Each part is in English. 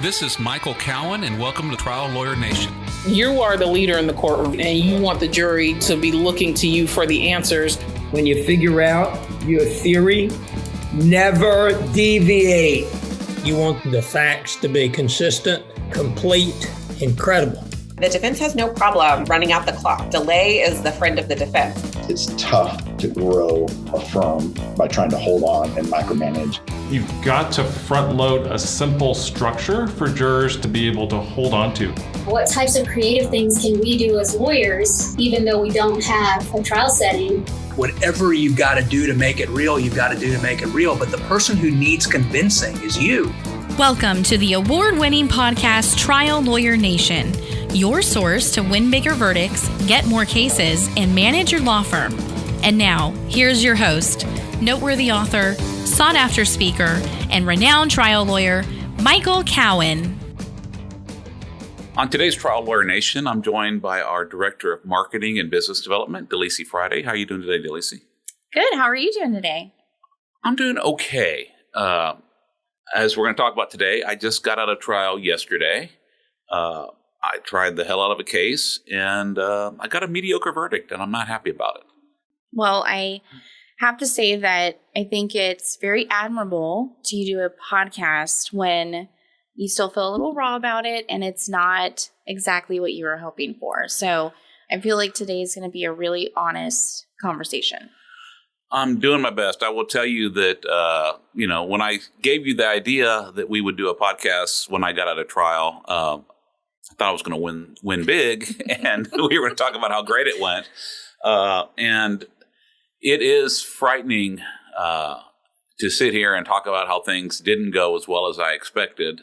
This is Michael Cowan, and welcome to Trial Lawyer Nation. You are the leader in the courtroom, and you want the jury to be looking to you for the answers. When you figure out your theory, never deviate. You want the facts to be consistent, complete, and credible. The defense has no problem running out the clock. Delay is the friend of the defense. It's tough to grow a firm by trying to hold on and micromanage. You've got to front load a simple structure for jurors to be able to hold on to. What types of creative things can we do as lawyers, even though we don't have a trial setting? Whatever you've got to do to make it real, you've got to do to make it real. But the person who needs convincing is you. Welcome to the award-winning podcast, Trial Lawyer Nation, your source to win bigger verdicts, get more cases, and manage your law firm. And now, here's your host, noteworthy author, sought-after speaker, and renowned trial lawyer, Michael Cowan. On today's Trial Lawyer Nation, I'm joined by our Director of Marketing and Business Development, Delisi Friday. How are you doing today, Delisi? Good. How are you doing today? I'm doing okay. As we're going to talk about today, I just got out of trial yesterday. I tried the hell out of a case, and I got a mediocre verdict, and I'm not happy about it. Well, I have to say that I think it's very admirable to do a podcast when you still feel a little raw about it, and it's not exactly what you were hoping for. So I feel like today is going to be a really honest conversation. I'm doing my best. I will tell you that, when I gave you the idea that we would do a podcast when I got out of trial, I thought I was going to win big, and we were going to talk about how great it went. And it is frightening to sit here and talk about how things didn't go as well as I expected.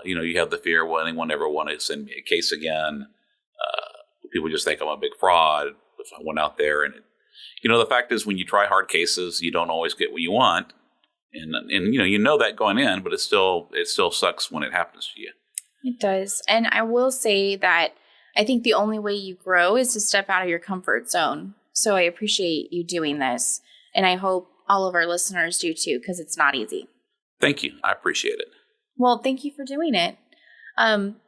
You have the fear, will anyone ever want to send me a case again? People just think I'm a big fraud if I went out there and the fact is, when you try hard cases, you don't always get what you want, and that going in, but it still sucks when it happens to you. It does, and I will say that I think the only way you grow is to step out of your comfort zone. So I appreciate you doing this, and I hope all of our listeners do too, because it's not easy. Thank you. I appreciate it. Well, thank you for doing it.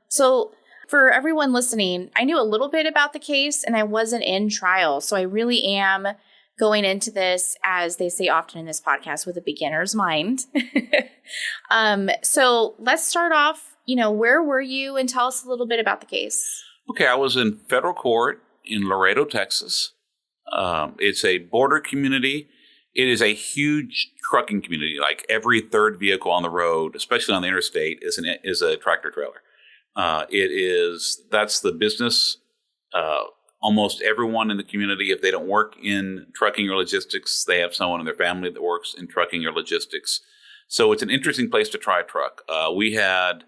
So for everyone listening, I knew a little bit about the case, and I wasn't in trial. So I really am going into this, as they say often in this podcast, with a beginner's mind. So let's start off, where were you, and tell us a little bit about the case. Okay, I was in federal court in Laredo, Texas. It's a border community. It is a huge trucking community. Like every third vehicle on the road, especially on the interstate, is a tractor trailer. That's the business. Almost everyone in the community, if they don't work in trucking or logistics, they have someone in their family that works in trucking or logistics. So it's an interesting place to try a truck. We had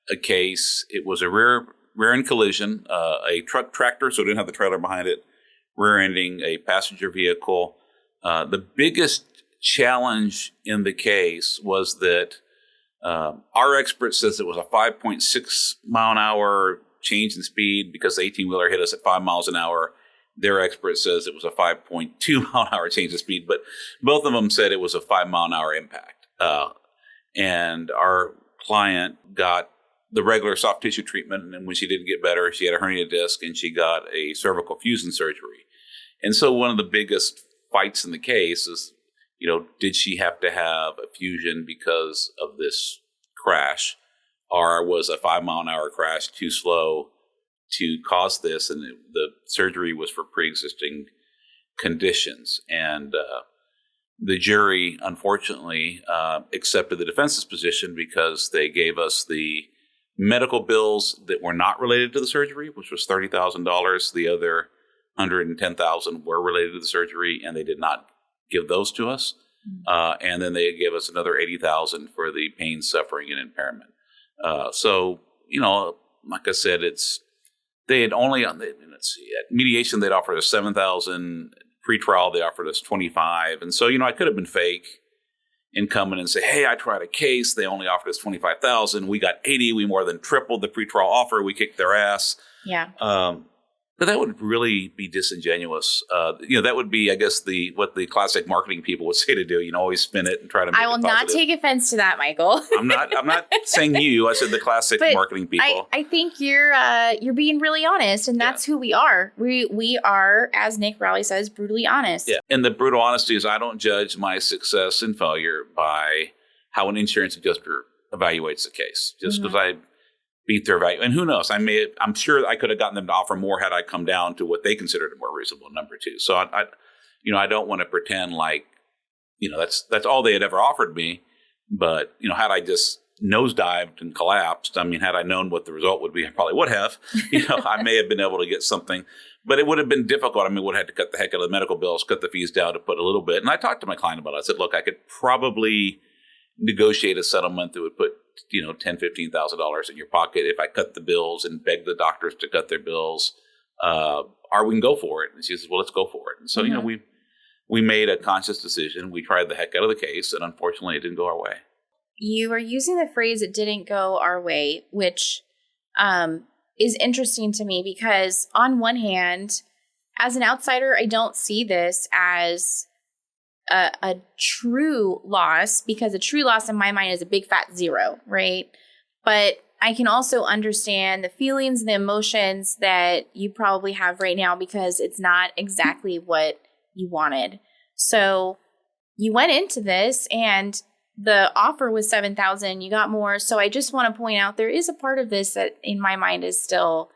a case. It was a rear-end collision, a truck tractor, so it didn't have the trailer behind it, rear-ending a passenger vehicle. The biggest challenge in the case was that our expert says it was a 5.6 mile an hour change in speed because the 18-wheeler hit us at 5 miles an hour. Their expert says it was a 5.2 mile an hour change in speed, but both of them said it was a 5 mile an hour impact. And our client got the regular soft tissue treatment, and when she didn't get better, she had a hernia disc and she got a cervical fusion surgery. And so one of the biggest fights in the case is, did she have to have a fusion because of this crash, or was a 5 mile an hour crash too slow to cause this? And the surgery was for pre-existing conditions. And the jury, unfortunately, accepted the defense's position because they gave us the medical bills that were not related to the surgery, which was $30,000. The other $110,000 were related to the surgery, and they did not give those to us. And then they gave us another $80,000 for the pain, suffering, and impairment. So, like I said, they had only, at mediation, they'd offered us $7,000. Pre-trial, they offered us $25,000. And so, I could have been fake and come in and say, hey, I tried a case. They only offered us $25,000. We got $80,000. We more than tripled the pre-trial offer. We kicked their ass. Yeah. But that would really be disingenuous. That would be, I guess, what the classic marketing people would say to do. Always spin it and try to make it I will not take offense to that, Michael. I'm not saying you. I said the classic marketing people. I think you're being really honest, and that's who we are. We are, as Nick Rowley says, brutally honest. Yeah, and the brutal honesty is I don't judge my success and failure by how an insurance adjuster evaluates the case. Just because I beat their value. And who knows? I'm sure I could have gotten them to offer more had I come down to what they considered a more reasonable number too. So I don't want to pretend like, that's all they had ever offered me. But, had I just nosedived and collapsed, had I known what the result would be, I probably would have, I may have been able to get something, but it would have been difficult. Would have had to cut the heck out of the medical bills, cut the fees down to put a little bit. And I talked to my client about it. I said, look, I could probably negotiate a settlement that would put $10,000, $15,000 in your pocket if I cut the bills and beg the doctors to cut their bills, or we can go for it. And she says, well, let's go for it. And so, we made a conscious decision. We tried the heck out of the case, and unfortunately it didn't go our way. You are using the phrase "it didn't go our way," which is interesting to me because on one hand, as an outsider, I don't see this as a true loss, because a true loss in my mind is a big fat zero, right? But I can also understand the feelings and the emotions that you probably have right now because it's not exactly what you wanted. So you went into this and the offer was $7,000, you got more. So I just want to point out there is a part of this that in my mind is still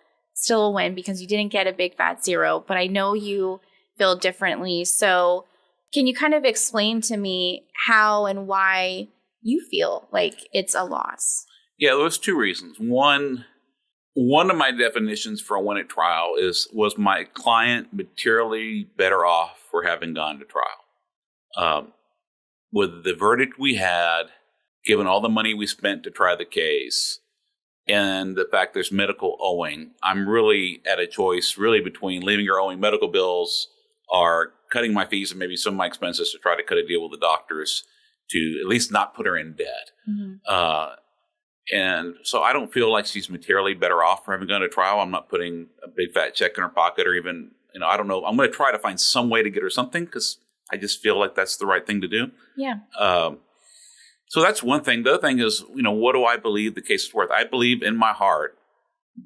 a win because you didn't get a big fat zero, but I know you feel differently. So can you kind of explain to me how and why you feel like it's a loss? Yeah, there was two reasons. One of my definitions for a win at trial was my client materially better off for having gone to trial. With the verdict we had, given all the money we spent to try the case, and the fact there's medical owing, I'm really at a choice really between leaving her owing medical bills or cutting my fees and maybe some of my expenses to try to cut a deal with the doctors to at least not put her in debt. And so I don't feel like she's materially better off for having gone to trial. I'm not putting a big fat check in her pocket or even, I don't know. I'm going to try to find some way to get her something because I just feel like that's the right thing to do. Yeah. So that's one thing. The other thing is, what do I believe the case is worth? I believe in my heart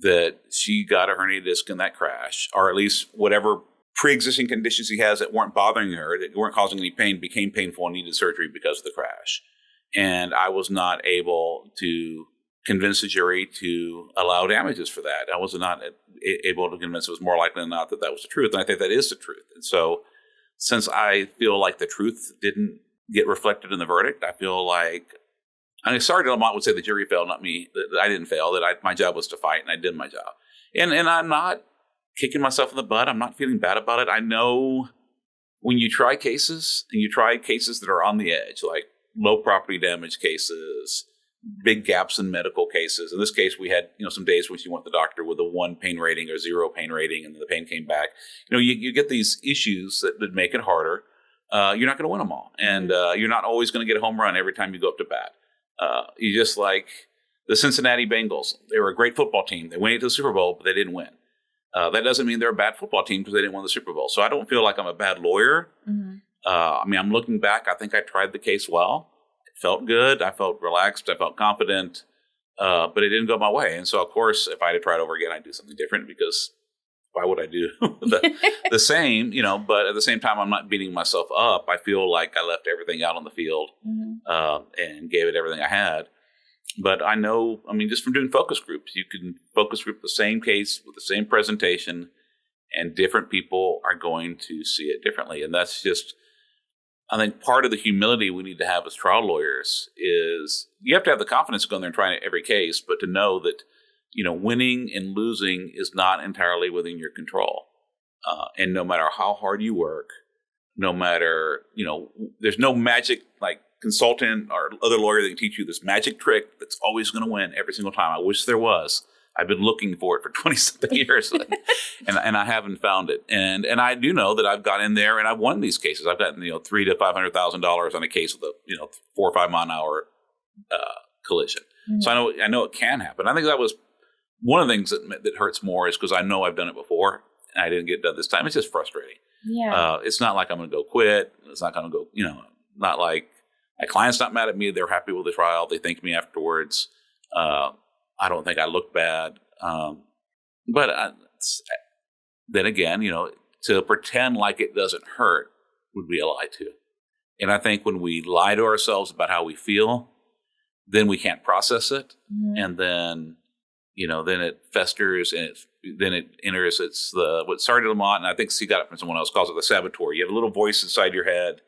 that she got a herniated disc in that crash, or at least whatever pre-existing conditions she has that weren't bothering her, that weren't causing any pain, became painful and needed surgery because of the crash. And I was not able to convince the jury to allow damages for that. I was not able to convince it was more likely than not that was the truth. And I think that is the truth. And so since I feel like the truth didn't get reflected in the verdict, I feel like, Sergeant Lamont would say the jury failed, not me, that I didn't fail, that my job was to fight and I did my job. And I'm not kicking myself in the butt. I'm not feeling bad about it. I know when you try cases and you try cases that are on the edge, like low property damage cases, big gaps in medical cases. In this case, we had, some days when she went to the doctor with a 1 pain rating or 0 pain rating, and then the pain came back. You get these issues that make it harder. You're not going to win them all. And you're not always going to get a home run every time you go up to bat. You just like the Cincinnati Bengals. They were a great football team. They went to the Super Bowl, but they didn't win. That doesn't mean they're a bad football team because they didn't win the Super Bowl. So I don't feel like I'm a bad lawyer. I'm looking back. I think I tried the case well. It felt good. I felt relaxed. I felt confident, but it didn't go my way. And so, of course, if I had to try it over again, I'd do something different because why would I do the same? But at the same time, I'm not beating myself up. I feel like I left everything out on the field and gave it everything I had. But I know, just from doing focus groups, you can focus group the same case with the same presentation, and different people are going to see it differently. And that's just, I think, part of the humility we need to have as trial lawyers is you have to have the confidence to go in there and try every case, but to know that, winning and losing is not entirely within your control. And no matter how hard you work, no matter, there's no magic like consultant or other lawyer that can teach you this magic trick that's always going to win every single time. I wish there was. I've been looking for it for 20-something years, and I haven't found it. And I do know that I've got in there and I've won these cases. I've gotten $300,000 to $500,000 on a case with a 4 or 5 mile an hour collision. So I know it can happen. I think that was one of the things that hurts more is because I know I've done it before. and I didn't get it done this time. It's just frustrating. Yeah. It's not like I'm going to go quit. It's not going to go, not like my client's not mad at me. They're happy with the trial. They thank me afterwards. I don't think I look bad. Then again, to pretend like it doesn't hurt would be a lie too. And I think when we lie to ourselves about how we feel, then we can't process it. Mm-hmm. And then, then it festers and then it enters. It's what Sarah Lamont, and I think she got it from someone else, calls it the saboteur. You have a little voice inside your head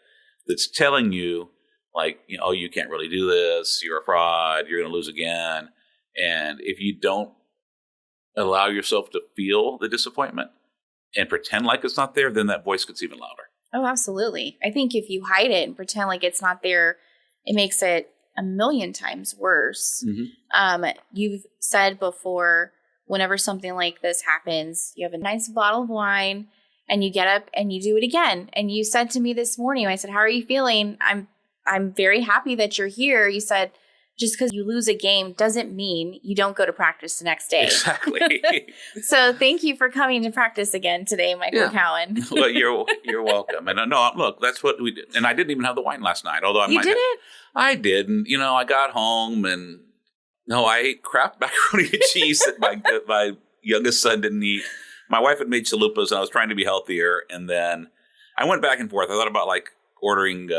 that's telling you, like, oh, you can't really do this. You're a fraud. You're going to lose again. And if you don't allow yourself to feel the disappointment and pretend like it's not there, then that voice gets even louder. Oh, absolutely. I think if you hide it and pretend like it's not there, it makes it a million times worse. Mm-hmm. You've said before, whenever something like this happens, you have a nice bottle of wine and you get up and you do it again. And you said to me this morning, I said, how are you feeling? I'm very happy that you're here. You said, just because you lose a game doesn't mean you don't go to practice the next day. Exactly. So thank you for coming to practice again today, Michael Cowan. Well, you're welcome. And no, look, that's what we did. And I didn't even have the wine last night, although I You didn't? I didn't. I got home and I ate Kraft macaroni and cheese that my youngest son didn't eat. My wife had made chalupas and I was trying to be healthier. And then I went back and forth. I thought about ordering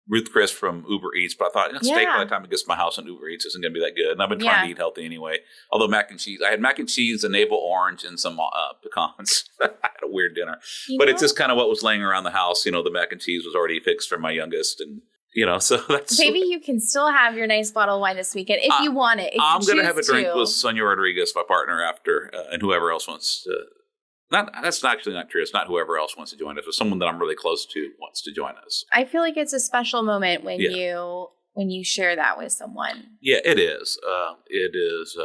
Ruth Chris from Uber Eats, but I thought steak by the time it gets to my house on Uber Eats isn't going to be that good. And I've been trying to eat healthy anyway. Although mac and cheese, I had mac and cheese, a navel orange, and some pecans. I had a weird dinner, but it's just kind of what was laying around the house. The mac and cheese was already fixed for my youngest, and so that's maybe you can still have your nice bottle of wine this weekend if you want it. I'm going to have a drink with Sonia Rodriguez, my partner, after, and whoever else wants to. That's actually not true. It's not whoever else wants to join us. It's someone that I'm really close to wants to join us. I feel like it's a special moment when you share that with someone. Yeah, it is. It is.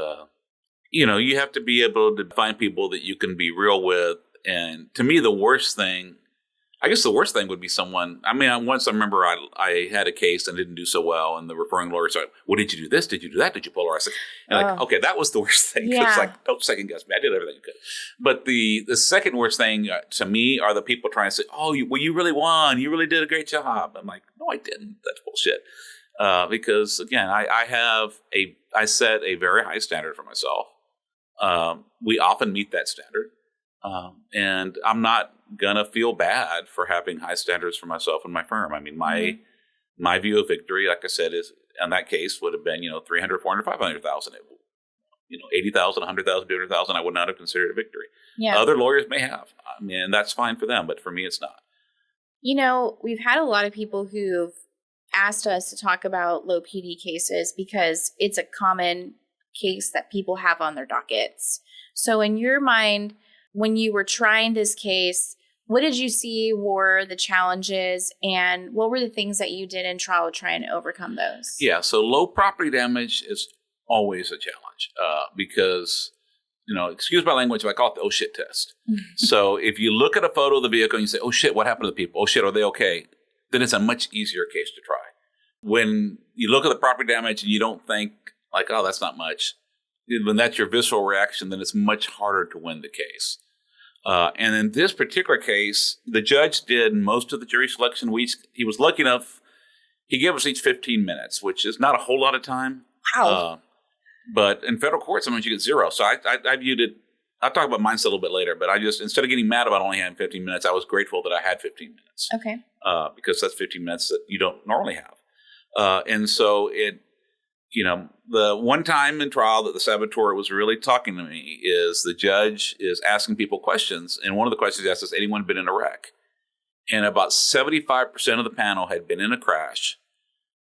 You have to be able to find people that you can be real with. And to me, the worst thing would be someone. I mean, once I remember I had a case and didn't do so well, and the referring lawyer said, "Well, did you do this? Did you do that? Did you polarize it?" And okay, that was the worst thing. It's like, don't second guess me. I did everything I could. But the second worst thing to me are the people trying to say, "Oh, you really won. You really did a great job." I'm like, no, I didn't. That's bullshit. Because again, I set a very high standard for myself. We often meet that standard. And I'm not gonna feel bad for having high standards for myself and my firm. I mean, my view of victory, like I said, is in that case would have been 300, 400, 500,000. 80,000, 100,000, 200,000. I would not have considered a victory. Yeah. Other lawyers may have. I mean, that's fine for them, but for me, it's not. We've had a lot of people who've asked us to talk about low PD cases because it's a common case that people have on their dockets. So in your mind, when you were trying this case, what did you see were the challenges and what were the things that you did in trial to try and overcome those? Yeah, so low property damage is always a challenge because, excuse my language, I call it the oh shit test. So if you look at a photo of the vehicle and you say, oh shit, what happened to the people? Oh shit, are they okay? Then it's a much easier case to try. When you look at the property damage and you don't think like, oh, that's not much, when that's your visceral reaction, then it's much harder to win the case. And in this particular case, the judge did most of the jury selection. He was lucky enough, he gave us each 15 minutes, which is not a whole lot of time. Wow. But in federal court, sometimes you get 0. So I viewed it, I'll talk about mindset a little bit later, but I just, instead of getting mad about only having 15 minutes, I was grateful that I had 15 minutes. Okay. Because that's 15 minutes that you don't normally have. And so the one time in trial that the saboteur was really talking to me is the judge is asking people questions. And one of the questions he asked is, anyone been in a wreck? And about 75% of the panel had been in a crash.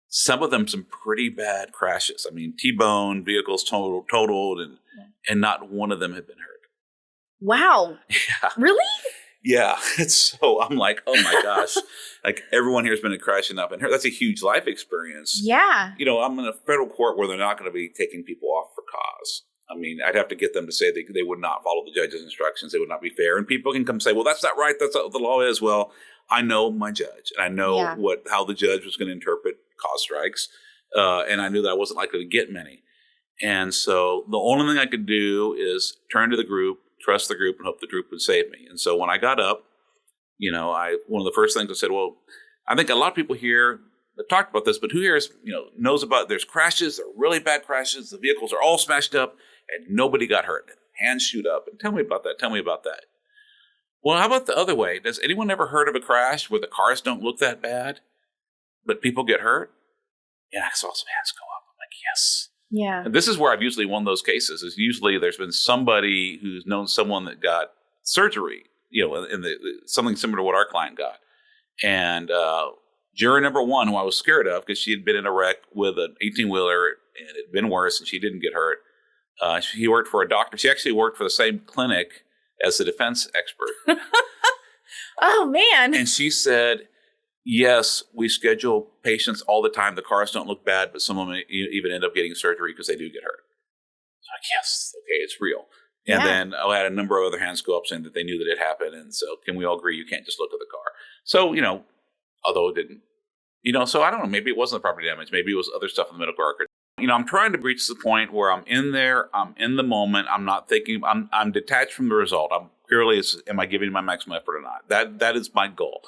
Some of them some pretty bad crashes. I mean, T-bone, vehicles totaled, and not one of them had been hurt. Wow. Yeah. Really? Yeah. So I'm like, oh my gosh. Like everyone here has been in a crash and not been hurt. That's a huge life experience. Yeah. I'm in a federal court where they're not going to be taking people off for cause. I mean, I'd have to get them to say they would not follow the judge's instructions. They would not be fair. And people can come say, well, that's not right. That's not what the law is. Well, I know my judge. And I know how the judge was going to interpret cause strikes. And I knew that I wasn't likely to get many. And so the only thing I could do is turn to the group, trust the group and hope the group would save me. And so when I got up, one of the first things I said, well, I think a lot of people here have talked about this, but who here knows about there's crashes, they're really bad crashes, the vehicles are all smashed up, and nobody got hurt. Hands shoot up. And tell me about that. Well, how about the other way? Does anyone ever heard of a crash where the cars don't look that bad, but people get hurt? Yeah, I saw some hands go up. I'm like, yes. Yeah. And this is where I've usually won those cases. Is usually there's been somebody who's known someone that got surgery, in something similar to what our client got. And juror number 1, who I was scared of because she had been in a wreck with an 18-wheeler and it had been worse and she didn't get hurt. She worked for a doctor. She actually worked for the same clinic as the defense expert. Oh, man. And she said, yes, we schedule patients all the time. The cars don't look bad, but some of them even end up getting surgery because they do get hurt. So like, yes, okay, it's real. And then I had a number of other hands go up saying that they knew that it happened. And so can we all agree you can't just look at the car? So, although it didn't. So I don't know, maybe it wasn't the property damage. Maybe it was other stuff in the medical record. I'm trying to reach the point where I'm in there, I'm in the moment, I'm not thinking, I'm detached from the result. I'm purely, am I giving my maximum effort or not? That is my goal.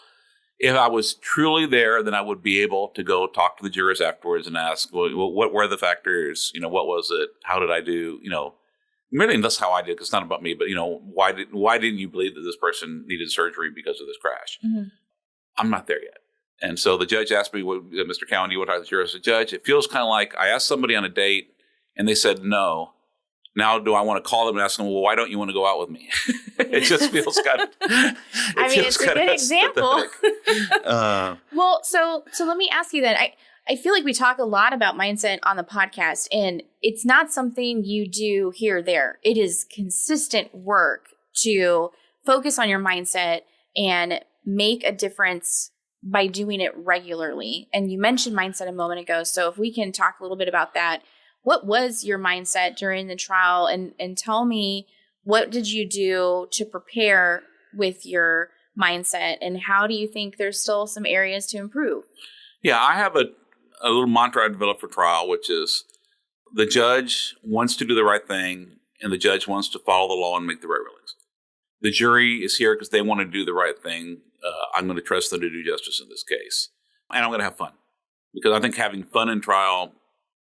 If I was truly there, then I would be able to go talk to the jurors afterwards and ask, well, what were the factors? What was it? How did I do? Really, that's how I did, because it's not about me, but, why didn't you believe that this person needed surgery because of this crash? Mm-hmm. I'm not there yet. And so the judge asked me, Mr. Cowan, do you want to talk to the jurors? I said, Judge, it feels kind of like I asked somebody on a date and they said no. Now, do I want to call them and ask them, well, why don't you want to go out with me? It just feels kind of... it's a good example. Well, so let me ask you then. I feel like we talk a lot about mindset on the podcast, and it's not something you do here or there. It is consistent work to focus on your mindset and make a difference by doing it regularly. And you mentioned mindset a moment ago. So if we can talk a little bit about that, what was your mindset during the trial? And tell me, what did you do to prepare with your mindset? And how do you think there's still some areas to improve? Yeah, I have a little mantra I developed for trial, which is the judge wants to do the right thing and the judge wants to follow the law and make the right rulings. The jury is here because they want to do the right thing. I'm going to trust them to do justice in this case. And I'm going to have fun, because I think having fun in trial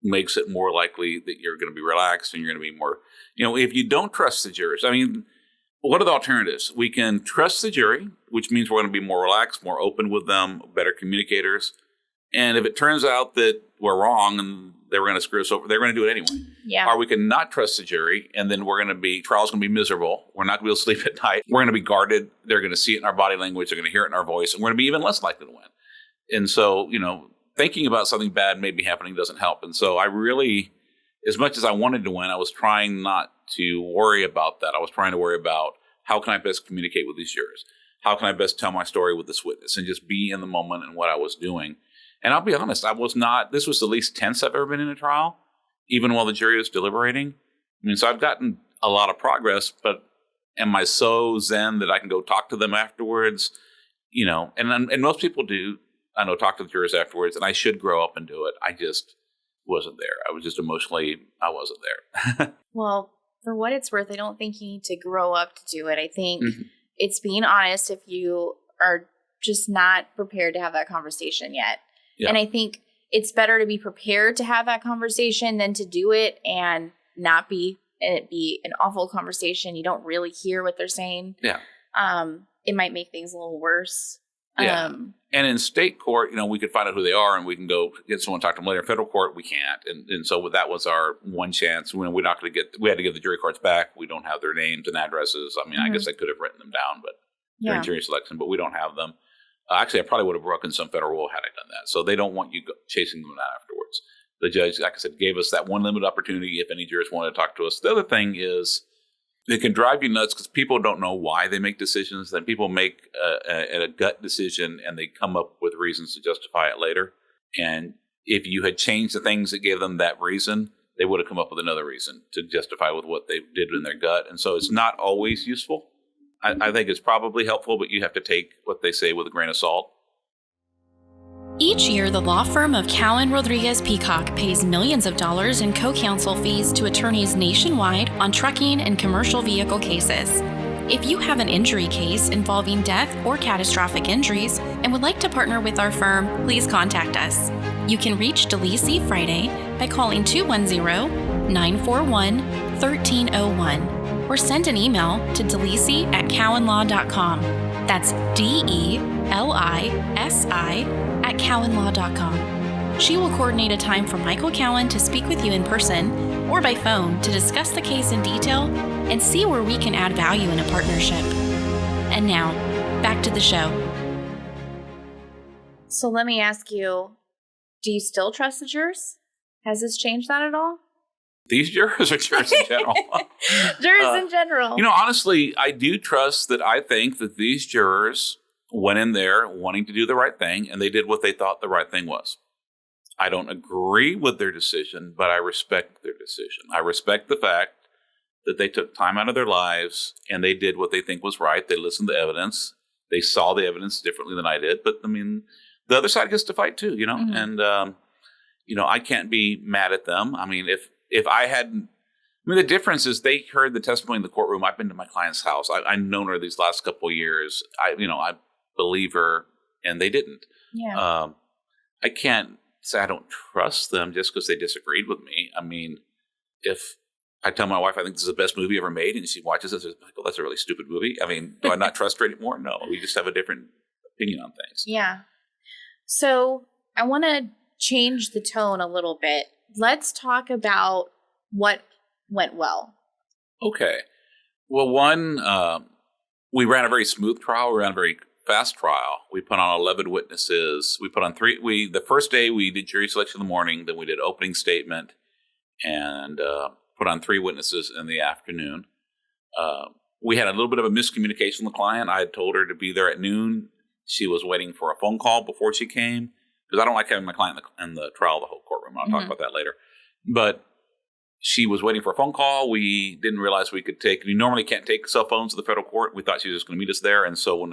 makes it more likely that you're going to be relaxed and you're going to be more, if you don't trust the jurors, what are the alternatives? We can trust the jury, which means we're going to be more relaxed, more open with them, better communicators. And if it turns out that we're wrong and they were going to screw us over, they're going to do it anyway. Yeah. Or we can not trust the jury, and then trial's going to be miserable. We're not going to be able to sleep at night. We're going to be guarded. They're going to see it in our body language. They're going to hear it in our voice, and we're going to be even less likely to win. And so, thinking about something bad maybe happening doesn't help. And so I really, as much as I wanted to win, I was trying not to worry about that. I was trying to worry about how can I best communicate with these jurors? How can I best tell my story with this witness and just be in the moment and what I was doing? And I'll be honest, this was the least tense I've ever been in a trial, even while the jury was deliberating. So I've gotten a lot of progress, but am I so zen that I can go talk to them afterwards? And most people do, talk to the jurors afterwards, and I should grow up and do it. I just wasn't there. I was just emotionally, I wasn't there. Well, for what it's worth, I don't think you need to grow up to do it. I think it's being honest if you are just not prepared to have that conversation yet. Yeah. And I think it's better to be prepared to have that conversation than to do it and not be, and it be an awful conversation. You don't really hear what they're saying. Yeah. It might make things a little worse. Yeah. And in state court, we could find out who they are and we can go get someone to talk to them later. In federal court, we can't. And so that was our one chance. We had to give the jury cards back. We don't have their names and addresses. I guess I could have written them down, but during jury selection, but we don't have them. Actually, I probably would have broken some federal rule had I done that. So they don't want you chasing them down afterwards. The judge, like I said, gave us that one limited opportunity if any jurors wanted to talk to us. The other thing is it can drive you nuts because people don't know why they make decisions. Then people make a gut decision and they come up with reasons to justify it later. And if you had changed the things that gave them that reason, they would have come up with another reason to justify with what they did in their gut. And so it's not always useful. I think it's probably helpful, but you have to take what they say with a grain of salt. Each year, the law firm of Cowan Rodriguez Peacock pays millions of dollars in co-counsel fees to attorneys nationwide on trucking and commercial vehicle cases. If you have an injury case involving death or catastrophic injuries and would like to partner with our firm, please contact us. You can reach Delisi Friday by calling 210-941-1301 or send an email to delisi@cowanlaw.com. That's DELISI@cowanlaw.com. She will coordinate a time for Michael Cowan to speak with you in person or by phone to discuss the case in detail and see where we can add value in a partnership. And now, back to the show. So let me ask you, do you still trust the jurors? Has this changed that at all? These jurors or jurors in general? Jurors in general. Honestly, I do trust that. I think that these jurors went in there wanting to do the right thing, and they did what they thought the right thing was. I don't agree with their decision, but I respect their decision. I respect the fact that they took time out of their lives and they did what they think was right. They listened to evidence. They saw the evidence differently than I did. But, the other side gets to fight too, Mm-hmm. And, I can't be mad at them. If I hadn't, the difference is they heard the testimony in the courtroom. I've been to my client's house. I've known her these last couple of years. I believe her, and they didn't. Yeah. I can't say I don't trust them just because they disagreed with me. If I tell my wife I think this is the best movie ever made, and she watches it and says, Michael, that's a really stupid movie. Do I not trust her anymore? No, we just have a different opinion on things. Yeah. So I want to change the tone a little bit. Let's talk about what went well. Okay. Well, one, we ran a very smooth trial. We ran a very fast trial. We put on 11 witnesses. We put on the first day we did jury selection in the morning, then we did opening statement and put on 3 witnesses in the afternoon. We had a little bit of a miscommunication with the client. I had told her to be there at noon. She was waiting for a phone call before she came because I don't like having my client in the trial, the whole courtroom. I'll talk about that later. But she was waiting for a phone call. We didn't realize we normally can't take cell phones to the federal court. We thought she was just going to meet us there. And so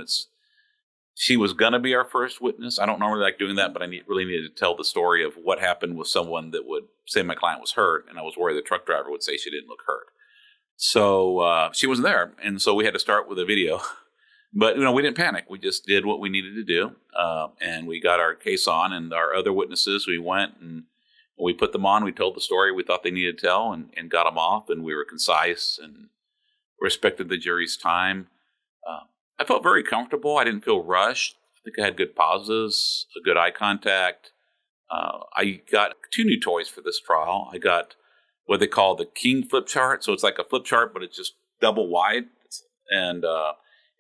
she was going to be our first witness. I don't normally like doing that, but I really needed to tell the story of what happened with someone that would say my client was hurt. And I was worried the truck driver would say she didn't look hurt. So she wasn't there. And so we had to start with a video. But, we didn't panic. We just did what we needed to do. And we got our case on, and our other witnesses, we went and we put them on. We told the story we thought they needed to tell and got them off. And we were concise and respected the jury's time. I felt very comfortable. I didn't feel rushed. I think I had good pauses, a good eye contact. I got 2 new toys for this trial. I got what they call the King flip chart. So it's like a flip chart, but it's just double wide. And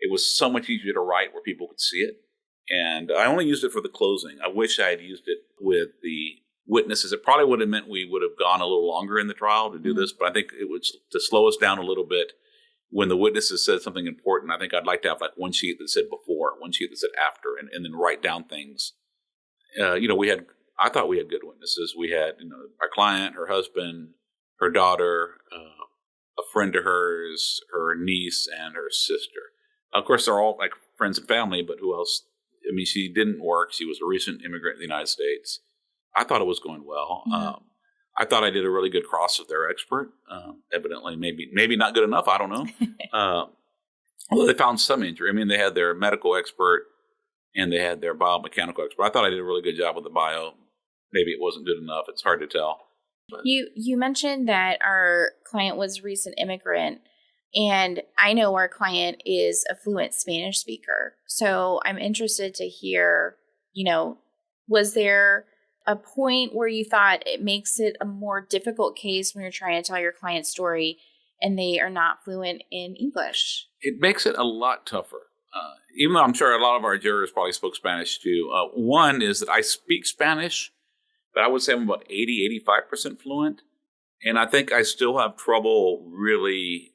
it was so much easier to write where people could see it. And I only used it for the closing. I wish I had used it with the witnesses. It probably would have meant we would have gone a little longer in the trial to do this, but I think it was to slow us down a little bit. When the witnesses said something important, I think I'd like to have like one sheet that said before, one sheet that said after, and then write down things. I thought we had good witnesses. We had, our client, her husband, her daughter, a friend of hers, her niece, and her sister. Of course, they're all like friends and family, but who else? She didn't work. She was a recent immigrant in the United States. I thought it was going well. Mm-hmm. I thought I did a really good cross with their expert. Evidently, maybe not good enough. I don't know. Although they found some injury. They had their medical expert and they had their biomechanical expert. I thought I did a really good job with the bio. Maybe it wasn't good enough. It's hard to tell. But. You mentioned that our client was a recent immigrant, and I know our client is a fluent Spanish speaker. So I'm interested to hear, was there a point where you thought it makes it a more difficult case when you're trying to tell your client's story and they are not fluent in English? It makes it a lot tougher. Even though I'm sure a lot of our jurors probably spoke Spanish too. One is that I speak Spanish, but I would say I'm about 80-85% fluent. And I think I still have trouble really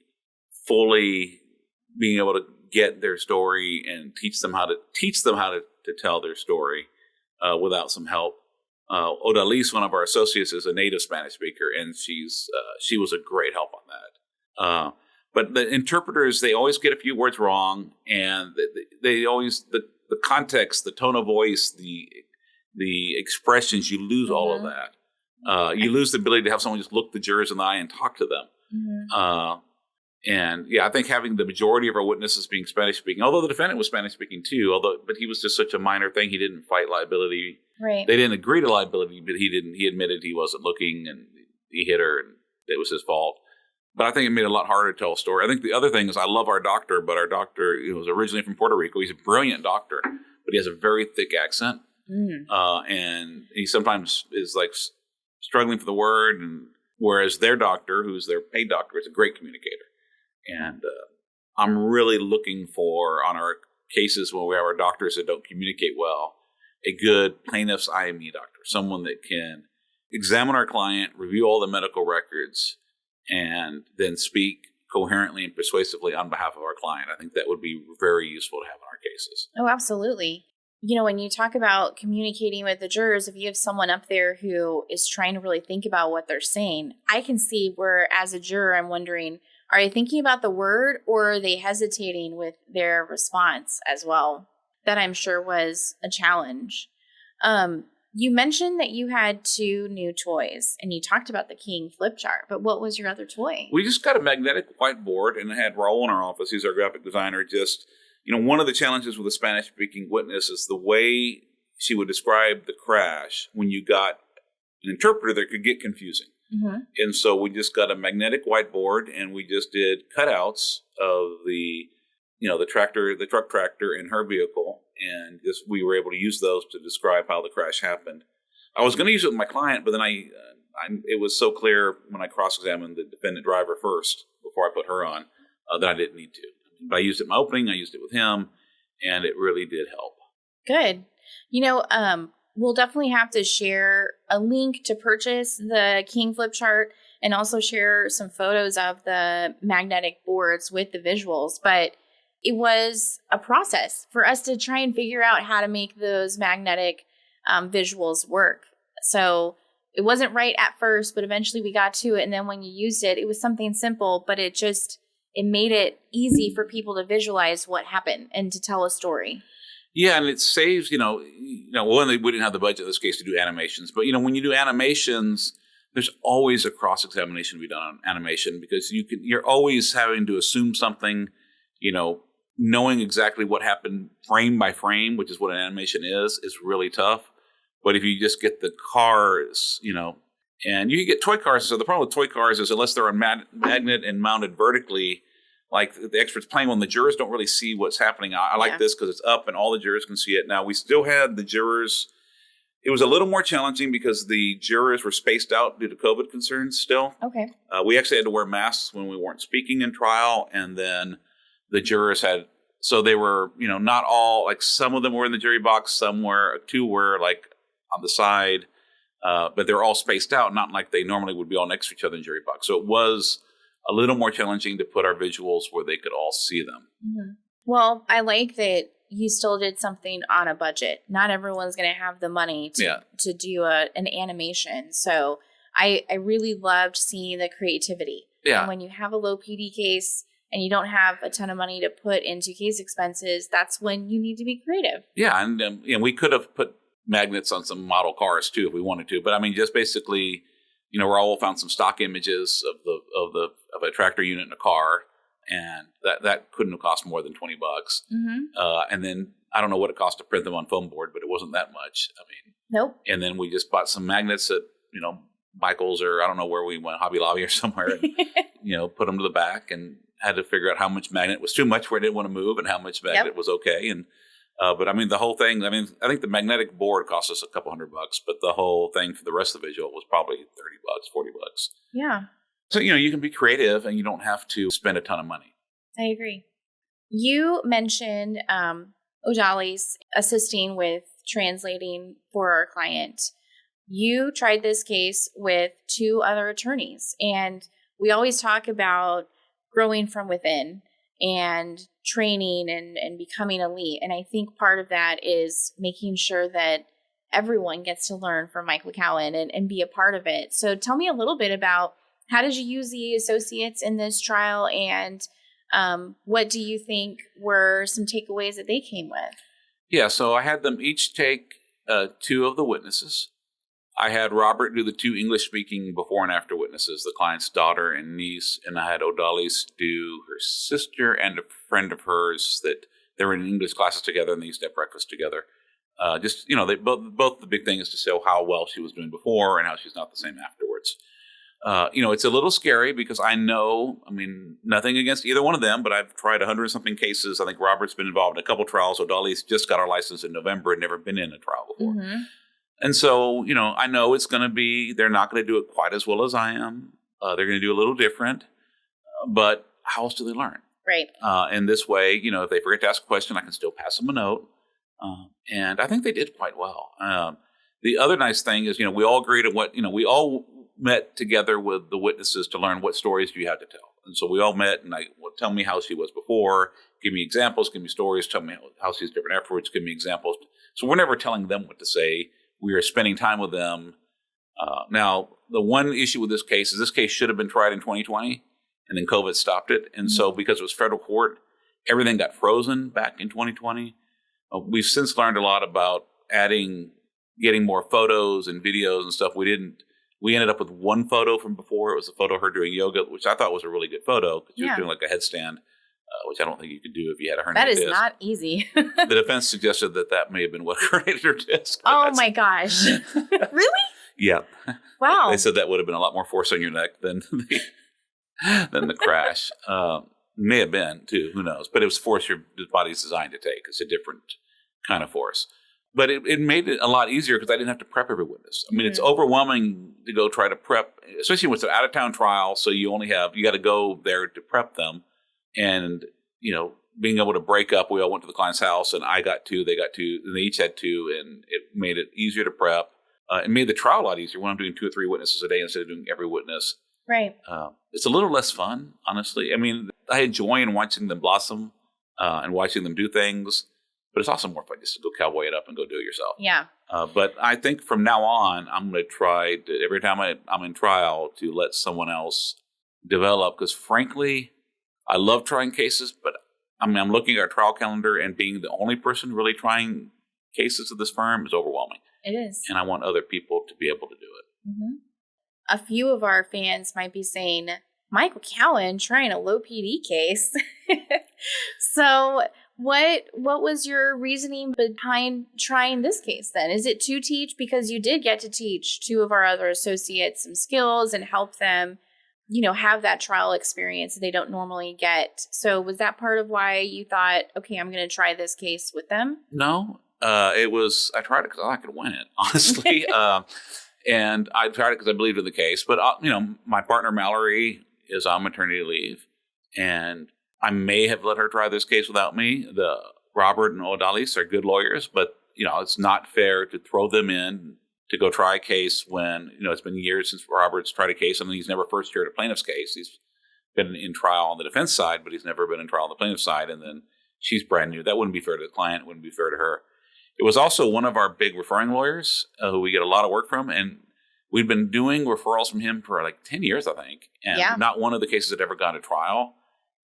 fully being able to get their story and teach them how to tell their story without some help. Delisi, one of our associates, is a native Spanish speaker, and she was a great help on that. But the interpreters, they always get a few words wrong, and they always the context, the tone of voice, the the expressions, you lose all of that. You lose the ability to have someone just look the jurors in the eye and talk to them. And yeah, I think having the majority of our witnesses being Spanish speaking, although the defendant was Spanish speaking too, but he was just such a minor thing. He didn't fight liability. Right. They didn't agree to liability, but he admitted he wasn't looking and he hit her and it was his fault. But I think it made it a lot harder to tell a story. I think the other thing is I love our doctor, but our doctor was originally from Puerto Rico. He's a brilliant doctor, but he has a very thick accent. And he sometimes is like struggling for the word. And whereas their doctor, who's their paid doctor, is a great communicator. And I'm really looking for, on our cases when we have our doctors that don't communicate well, a good plaintiff's IME doctor, someone that can examine our client, review all the medical records, and then speak coherently and persuasively on behalf of our client. I think that would be very useful to have in our cases. Oh, absolutely. When you talk about communicating with the jurors, if you have someone up there who is trying to really think about what they're saying, I can see where, as a juror, I'm wondering, are they thinking about the word or are they hesitating with their response as well? That I'm sure was a challenge. You mentioned that you had 2 new toys and you talked about the King flip chart, but what was your other toy? We just got a magnetic whiteboard and had Raul in our office. He's our graphic designer. Just, one of the challenges with a Spanish speaking witness is the way she would describe the crash when you got an interpreter that could get confusing. And so we just got a magnetic whiteboard and we just did cutouts of the truck tractor in her vehicle. And just we were able to use those to describe how the crash happened. I was going to use it with my client, but then it was so clear when I cross-examined the defendant driver first before I put her on that I didn't need to. But I used it in my opening. I used it with him, and it really did help. Good. We'll definitely have to share a link to purchase the King flip chart and also share some photos of the magnetic boards with the visuals. But it was a process for us to try and figure out how to make those magnetic visuals work. So it wasn't right at first, but eventually we got to it. And then when you used it, it was something simple, but it made it easy for people to visualize what happened and to tell a story. Yeah, and it saves, we didn't have the budget in this case to do animations, but when you do animations, there's always a cross-examination to be done on animation because you're always having to assume something, knowing exactly what happened frame by frame, which is what an animation is really tough. But if you just get the cars, and you can get toy cars. So the problem with toy cars is unless they're on magnet and mounted vertically, like the experts playing when the jurors don't really see what's happening. I like this because it's up and all the jurors can see it. Now, we still had the jurors. It was a little more challenging because the jurors were spaced out due to COVID concerns still. Okay. We actually had to wear masks when we weren't speaking in trial. And then the jurors so they were, not all, like some of them were in the jury box, 2 were like on the side, but they're all spaced out, not like they normally would be all next to each other in the jury box. So it was a little more challenging to put our visuals where they could all see them. Mm-hmm. Well, I like that you still did something on a budget. Not everyone's going to have the money to do an animation. So I really loved seeing the creativity. Yeah. And when you have a low PD case and you don't have a ton of money to put into case expenses, that's when you need to be creative. Yeah, and we could have put magnets on some model cars too if we wanted to. But I mean, just basically, Raul found some stock images of a tractor unit in a car, and that couldn't have cost more than $20. Mm-hmm. And then I don't know what it cost to print them on foam board, but it wasn't that much. I mean, nope. And then we just bought some magnets at Michael's or I don't know where we went, Hobby Lobby or somewhere, and put them to the back and had to figure out how much magnet was too much where I didn't want to move and how much magnet was okay. And but I mean, the whole thing, I think the magnetic board cost us a couple $100, but the whole thing for the rest of the visual was probably $30, $40. Yeah. So, you can be creative and you don't have to spend a ton of money. I agree. You mentioned Odalis assisting with translating for our client. You tried this case with 2 other attorneys, and we always talk about growing from within and training and becoming elite. And I think part of that is making sure that everyone gets to learn from Mike LeCowan and be a part of it. So tell me a little bit about how did you use the associates in this trial, and what do you think were some takeaways that they came with? Yeah, so I had them each take two of the witnesses. I had Robert do the two English-speaking before and after witnesses, the client's daughter and niece, and I had Delisi do her sister and a friend of hers that they were in English classes together and they used to have breakfast together. They both the big thing is to show how well she was doing before and how she's not the same afterwards. It's a little scary because nothing against either one of them, but I've tried 100-something cases. I think Robert's been involved in a couple trials. Delisi just got her license in November and never been in a trial before. Mm-hmm. And so, I know it's going to be, they're not going to do it quite as well as I am. They're going to do a little different, but how else do they learn? Right. In this way, if they forget to ask a question, I can still pass them a note. And I think they did quite well. The other nice thing is, we all agreed on we all met together with the witnesses to learn what stories do you have to tell. And so we all met and tell me how she was before, give me examples, give me stories, tell me how she's different afterwards, give me examples. So we're never telling them what to say. We are spending time with them. Now, the one issue with this case is this case should have been tried in 2020, and then COVID stopped it. And so because it was federal court, everything got frozen back in 2020. We've since learned a lot about getting more photos and videos and stuff. We ended up with one photo from before. It was a photo of her doing yoga, which I thought was a really good photo because she was doing like a headstand, which I don't think you could do if you had a herniated That is disc. not easy. The defense suggested that may have been what herniated her disc. Oh my gosh. Really? Yeah. Wow. They said that would have been a lot more force on your neck than the crash. May have been too, who knows? But it was force your body's designed to take. It's a different kind of force. But it made it a lot easier because I didn't have to prep every witness. It's overwhelming to go try to prep, especially when it's an out-of-town trial. So you got to go there to prep them. And, being able to break up, we all went to the client's house and I got two, they got two, and they each had two. And it made it easier to prep. It made the trial a lot easier when I'm doing 2 or 3 witnesses a day instead of doing every witness. Right. It's a little less fun, honestly. I enjoy watching them blossom and watching them do things. But it's also more fun just to go cowboy it up and go do it yourself. Yeah. But I think from now on, I'm going to try every time I'm in trial to let someone else develop. Because frankly, I love trying cases, but I'm looking at our trial calendar and being the only person really trying cases at this firm is overwhelming. It is. And I want other people to be able to do it. Mm-hmm. A few of our fans might be saying, Michael Cowan trying a low PD case. So what was your reasoning behind trying this case then? Is it to teach? Because you did get to teach 2 of our other associates some skills and help them, have that trial experience that they don't normally get. So was that part of why you thought, okay, I'm going to try this case with them? No, I tried it because I could win it, honestly. And I tried it because I believed in the case. But, my partner, Mallory, is on maternity leave. And I may have let her try this case without me. Robert and Delisi are good lawyers, but, it's not fair to throw them in to go try a case when, it's been years since Robert's tried a case. He's never first heard a plaintiff's case. He's been in trial on the defense side, but he's never been in trial on the plaintiff's side. And then she's brand new. That wouldn't be fair to the client. It wouldn't be fair to her. It was also one of our big referring lawyers who we get a lot of work from. And we'd been doing referrals from him for like 10 years, I think. And not one of the cases had ever gone to trial.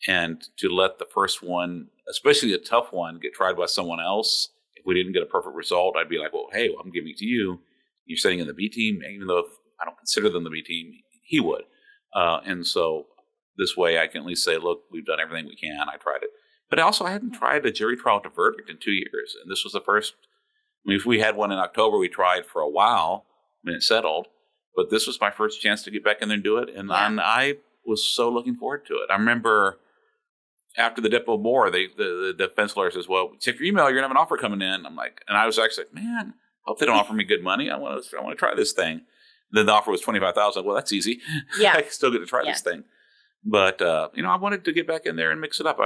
And to let the first one, especially a tough one, get tried by someone else, if we didn't get a perfect result, I'd be like, well, hey, I'm giving it to you. You're sitting in the B team, even though if I don't consider them the B team, he would. And so this way I can at least say, look, we've done everything we can. I tried it. But also I hadn't tried a jury trial to verdict in 2 years. And this was the first. If we had one in October, we tried for a while when it settled. But this was my first chance to get back in there and do it. And I was so looking forward to it. I remember after the Depot Board, the defense lawyer says, well, check your email. You're going to have an offer coming in. I'm like, and I was actually like, man, I hope they don't offer me good money. I want to try this thing. Then the offer was $25,000. Well, that's easy. Yeah. I still get to try this thing. But, I wanted to get back in there and mix it up.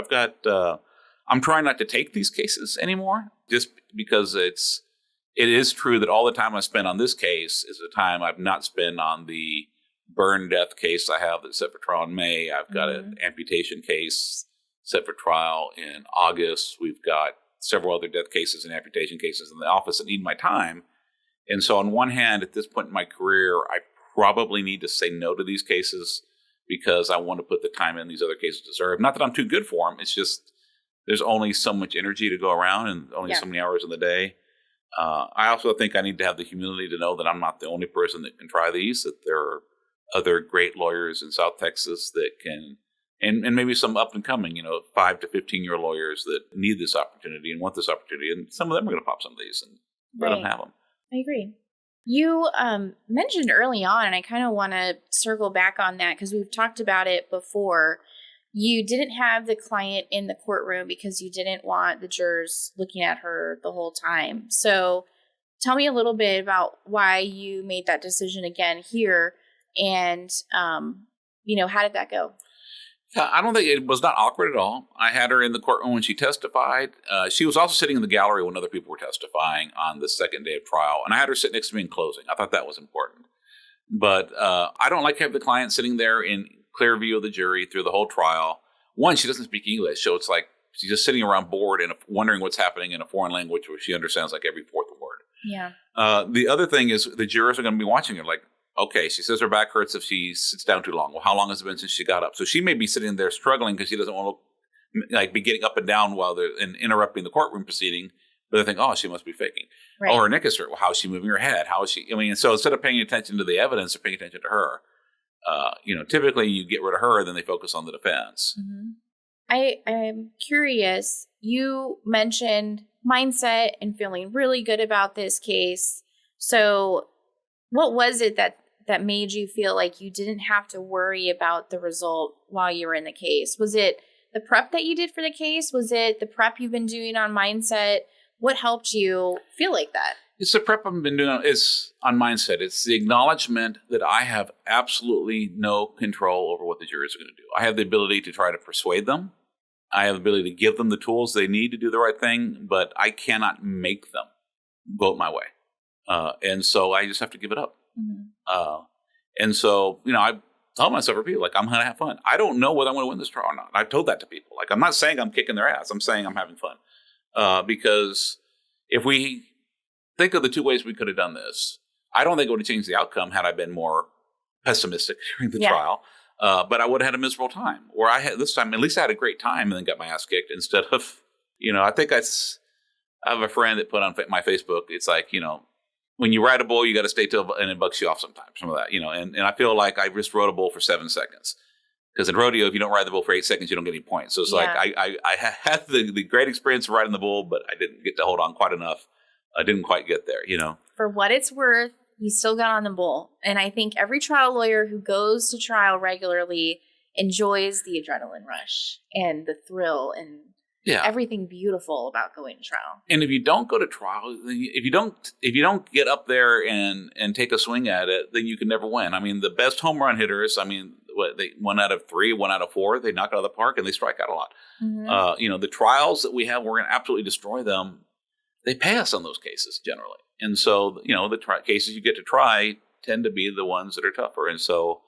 I'm trying not to take these cases anymore just because it is true that all the time I spend on this case is the time I've not spent on the burn death case I have that's set for trial in May. I've got an amputation case set for trial in August. We've got several other death cases and amputation cases in the office that need my time. And so on one hand, at this point in my career, I probably need to say no to these cases because I want to put the time in these other cases deserve. Not that I'm too good for them. It's just there's only so much energy to go around and only so many hours in the day. I also think I need to have the humility to know that I'm not the only person that can try these, that there are other great lawyers in South Texas that can, and maybe some up and coming, 5 to 15-year lawyers that need this opportunity and want this opportunity. And some of them are going to pop some of these and let them have them. I agree. You mentioned early on, and I kind of want to circle back on that because we've talked about it before. You didn't have the client in the courtroom because you didn't want the jurors looking at her the whole time. So tell me a little bit about why you made that decision again here and, how did that go? I don't think it was not awkward at all. I had her in the courtroom when she testified. She was also sitting in the gallery when other people were testifying on the second day of trial. And I had her sit next to me in closing. I thought that was important. But I don't like to have the client sitting there in clear view of the jury through the whole trial. One, she doesn't speak English, so it's like she's just sitting around bored and wondering what's happening in a foreign language where she understands like every fourth word. Yeah. The other thing is the jurors are going to be watching her like, okay, she says her back hurts if she sits down too long. Well, how long has it been since she got up? So she may be sitting there struggling because she doesn't want to be getting up and down while they're interrupting the courtroom proceeding. But they think, oh, she must be faking. Right. Oh, her neck is hurt. Well, how is she moving her head? How is she? So instead of paying attention to the evidence, they're paying attention to her. Typically you get rid of her, then they focus on the defense. Mm-hmm. I'm curious. You mentioned mindset and feeling really good about this case. So what was it that made you feel like you didn't have to worry about the result while you were in the case? Was it the prep that you did for the case? Was it the prep you've been doing on mindset? What helped you feel like that? It's the prep I've been doing on mindset. It's the acknowledgement that I have absolutely no control over what the jurors are going to do. I have the ability to try to persuade them. I have the ability to give them the tools they need to do the right thing, but I cannot make them vote my way. And so I just have to give it up. Mm-hmm. And so, I tell myself repeatedly, like, I'm going to have fun. I don't know whether I'm going to win this trial or not. I've told that to people. Like, I'm not saying I'm kicking their ass. I'm saying I'm having fun. Because if we think of the two ways we could have done this, I don't think it would have changed the outcome had I been more pessimistic during the trial. But I would have had a miserable time. Or I had this time, at least I had a great time and then got my ass kicked instead of, I think I have a friend that put on my Facebook, it's like, when you ride a bull, you got to stay till and it bucks you off sometimes. Some of that, and I feel like I just rode a bull for 7 seconds. Because in rodeo, if you don't ride the bull for 8 seconds, you don't get any points. So it's like I had the great experience of riding the bull, but I didn't get to hold on quite enough. I didn't quite get there, For what it's worth, you still got on the bull. And I think every trial lawyer who goes to trial regularly enjoys the adrenaline rush and the thrill and everything beautiful about going to trial. And if you don't go to trial, if you don't get up there and take a swing at it, then you can never win. I mean, the best home run hitters, they 1 out of 3, 1 out of 4, they knock it out of the park and they strike out a lot. Mm-hmm. The trials that we have, we're going to absolutely destroy them. They pass on those cases generally. And so, the cases you get to try tend to be the ones that are tougher. And so,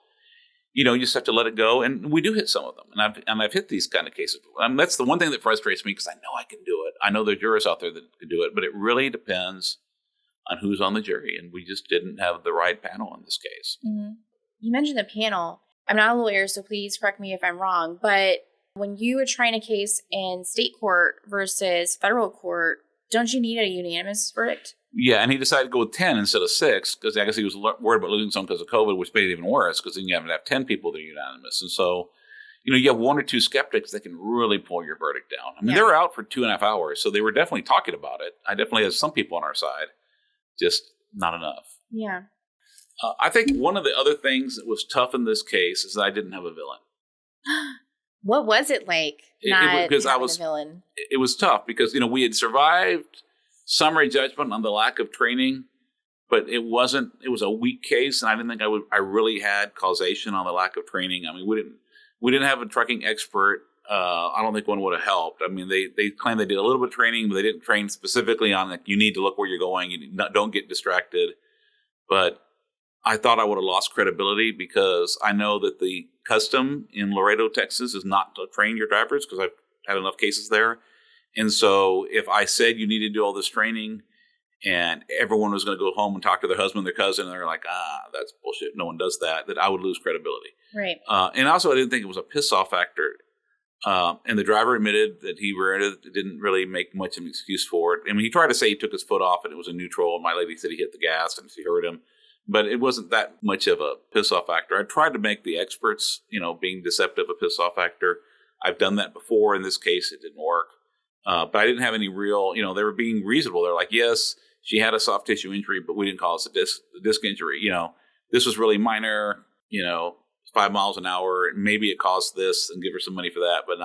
you just have to let it go. And we do hit some of them. And I've hit these kind of cases. That's the one thing that frustrates me because I know I can do it. I know there are jurors out there that can do it, but it really depends on who's on the jury. And we just didn't have the right panel in this case. Mm-hmm. You mentioned the panel. I'm not a lawyer, so please correct me if I'm wrong. But when you were trying a case in state court versus federal court, don't you need a unanimous verdict? Yeah, and he decided to go with 10 instead of 6 because I guess he was worried about losing some because of COVID, which made it even worse because then you have to have 10 people that are unanimous. And so, you have 1 or 2 skeptics that can really pull your verdict down. I mean, they were out for 2.5 hours, so they were definitely talking about it. I definitely have some people on our side, just not enough. Yeah. I think one of the other things that was tough in this case is that I didn't have a villain. What was it like because having a villain? It was tough because, we had survived summary judgment on the lack of training, but it was a weak case. And I didn't think I really had causation on the lack of training. I mean, we didn't have a trucking expert. I don't think one would have helped. I mean, they claim they did a little bit of training, but they didn't train specifically on you need to look where you're going. Don't get distracted. But I thought I would have lost credibility because I know that the custom in Laredo, Texas is not to train your drivers because I've had enough cases there. And so if I said you need to do all this training and everyone was going to go home and talk to their husband, their cousin, and they're like, that's bullshit. No one does that I would lose credibility. Right. And also I didn't think it was a piss off factor. And the driver admitted that he didn't really make much of an excuse for it. I mean, he tried to say he took his foot off and it was a neutral. And my lady said he hit the gas and she heard him. But it wasn't that much of a piss-off factor. I tried to make the experts, being deceptive a piss-off factor. I've done that before. In this case, it didn't work. But I didn't have any real, they were being reasonable. They're like, yes, she had a soft tissue injury, but we didn't call it a disc injury. This was really minor, 5 miles an hour. And maybe it caused this and give her some money for that, but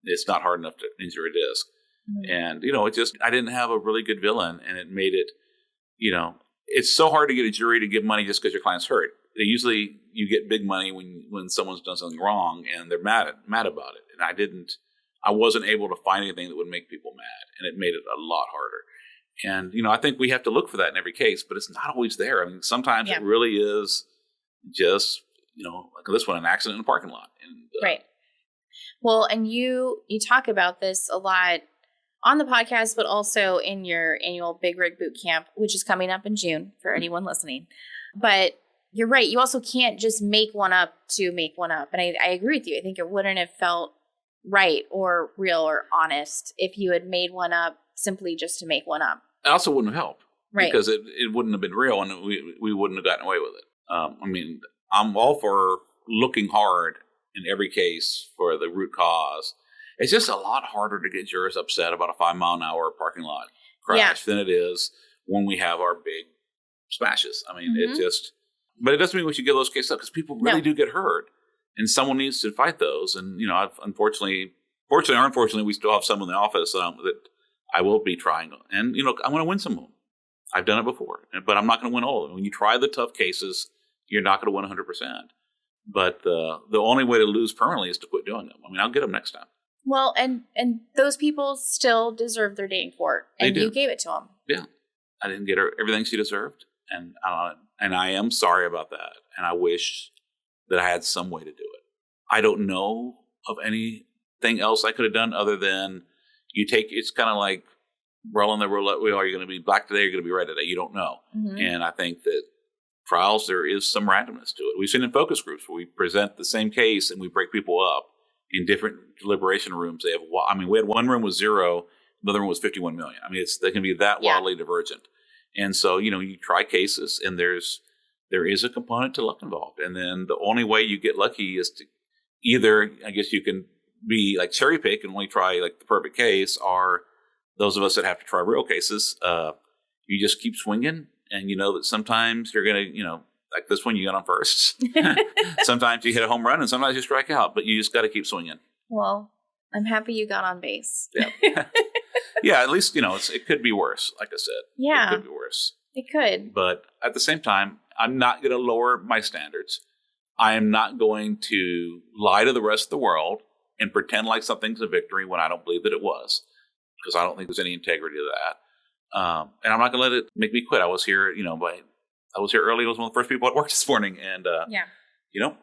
it's not hard enough to injure a disc. Mm-hmm. And, I didn't have a really good villain, and it made it, it's so hard to get a jury to give money just because your client's hurt. Usually you get big money when someone's done something wrong and they're mad about it. And I wasn't able to find anything that would make people mad, and it made it a lot harder. And, I think we have to look for that in every case, but it's not always there. I mean, sometimes it really is just, like this one, an accident in a parking lot. And, right. Well, and you talk about this a lot on the podcast, but also in your annual Big Rig Boot Camp, which is coming up in June for anyone listening. But you're right. You also can't just make one up to make one up. And I agree with you. I think it wouldn't have felt right or real or honest if you had made one up simply just to make one up. It also wouldn't have helped. Right. Because it wouldn't have been real, and we wouldn't have gotten away with it. I'm all for looking hard in every case for the root cause. It's just a lot harder to get jurors upset about a 5 mile an hour parking lot crash than it is when we have our big smashes. I mean, but it doesn't mean we should give those cases up, because people really do get hurt, and someone needs to fight those. And, I've fortunately or unfortunately, we still have some in the office that I will be trying. And, I'm going to win some of them. I've done it before, but I'm not going to win all of them. When you try the tough cases, you're not going to win 100%. But the only way to lose permanently is to quit doing them. I mean, I'll get them next time. Well, and those people still deserve their day in court, and you gave it to them. Yeah, I didn't get her everything she deserved, and I am sorry about that. And I wish that I had some way to do it. I don't know of anything else I could have done other than it's kind of like rolling the roulette wheel. Are you going to be black today? Or are you going to be red today? You don't know. Mm-hmm. And I think that trials, there is some randomness to it. We've seen in focus groups where we present the same case and we break people up in different deliberation rooms. We had one room was 0, another room was 51 million. I mean, they can be that wildly divergent. And so, you try cases, and there is a component to luck involved. And then the only way you get lucky is to either, I guess you can be like cherry pick and only try like the perfect case, or those of us that have to try real cases, you just keep swinging, and that sometimes you're going to, like this one, you got on first. Sometimes you hit a home run, and sometimes you strike out, but you just got to keep swinging. Well, I'm happy you got on base. Yeah. Yeah, at least, it could be worse, like I said. Yeah. It could be worse. It could. But at the same time, I'm not going to lower my standards. I am not going to lie to the rest of the world and pretend like something's a victory when I don't believe that it was, because I don't think there's any integrity to that. And I'm not going to let it make me quit. I was here, I was here early. I was one of the first people at work this morning. And,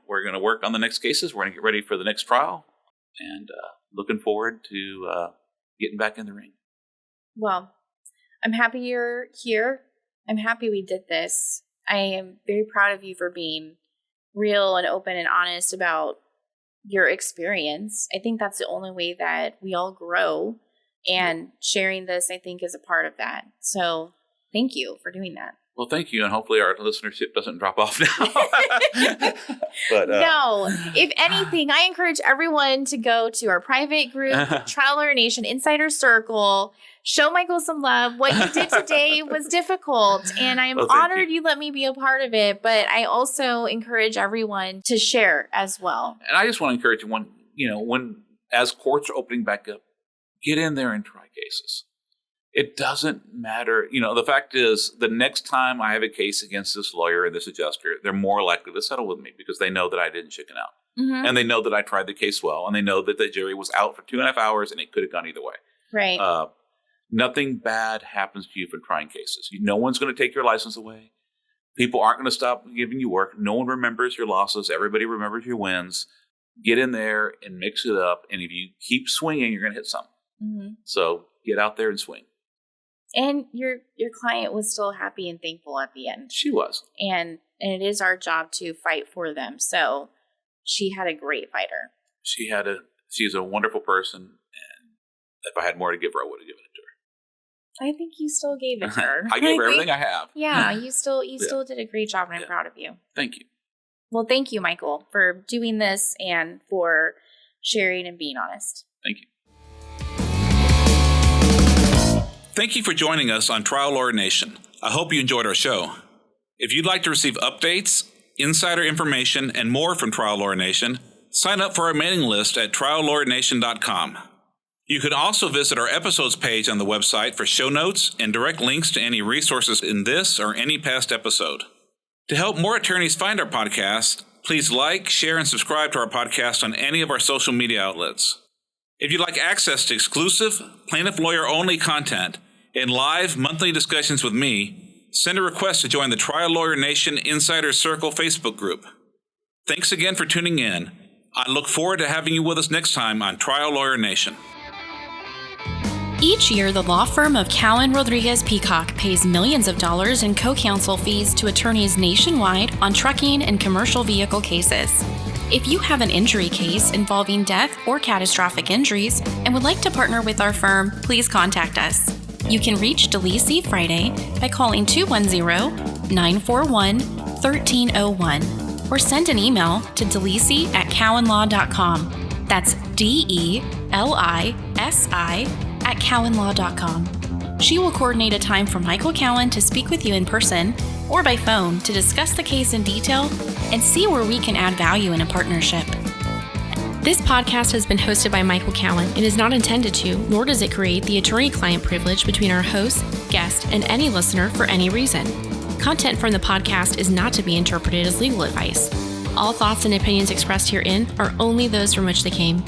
we're going to work on the next cases. We're going to get ready for the next trial, and looking forward to getting back in the ring. Well, I'm happy you're here. I'm happy we did this. I am very proud of you for being real and open and honest about your experience. I think that's the only way that we all grow, and sharing this, I think, is a part of that. So thank you for doing that. Well, thank you. And hopefully our listenership doesn't drop off now. But, no, if anything, I encourage everyone to go to our private group, Trial Lawyer Nation Insider Circle. Show Michael some love. What you did today was difficult, and I'm honored you let me be a part of it. But I also encourage everyone to share as well. And I just want to encourage everyone, when as courts are opening back up, get in there and try cases. It doesn't matter. The fact is, the next time I have a case against this lawyer and this adjuster, they're more likely to settle with me because they know that I didn't chicken out. Mm-hmm. And they know that I tried the case well. And they know that the jury was out for 2.5 hours and it could have gone either way. Right. Nothing bad happens to you for trying cases. No one's going to take your license away. People aren't going to stop giving you work. No one remembers your losses. Everybody remembers your wins. Get in there and mix it up. And if you keep swinging, you're going to hit something. Mm-hmm. So get out there and swing. And your client was still happy and thankful at the end. She was. And it is our job to fight for them. So she had a great fighter. She had she's a wonderful person, and if I had more to give her, I would have given it to her. I think you still gave it to her. I gave her everything I have. Yeah, you still did a great job, and I'm proud of you. Thank you. Well, thank you, Michael, for doing this and for sharing and being honest. Thank you. Thank you for joining us on Trial Lawyer Nation. I hope you enjoyed our show. If you'd like to receive updates, insider information, and more from Trial Lawyer Nation, sign up for our mailing list at triallawyernation.com. You can also visit our episodes page on the website for show notes and direct links to any resources in this or any past episode. To help more attorneys find our podcast, please like, share, and subscribe to our podcast on any of our social media outlets. If you'd like access to exclusive, plaintiff lawyer-only content and live monthly discussions with me, send a request to join the Trial Lawyer Nation Insider Circle Facebook group. Thanks again for tuning in. I look forward to having you with us next time on Trial Lawyer Nation. Each year, the law firm of Cowan Rodriguez Peacock pays millions of dollars in co-counsel fees to attorneys nationwide on trucking and commercial vehicle cases. If you have an injury case involving death or catastrophic injuries and would like to partner with our firm, please contact us. You can reach Delisi Friday by calling 210-941-1301 or send an email to delisi@cowanlaw.com. That's DELISI@cowanlaw.com. She will coordinate a time for Michael Cowan to speak with you in person or by phone to discuss the case in detail and see where we can add value in a partnership. This podcast has been hosted by Michael Cowan and is not intended to, nor does it create the attorney-client privilege between our host, guest, and any listener for any reason. Content from the podcast is not to be interpreted as legal advice. All thoughts and opinions expressed herein are only those from which they came.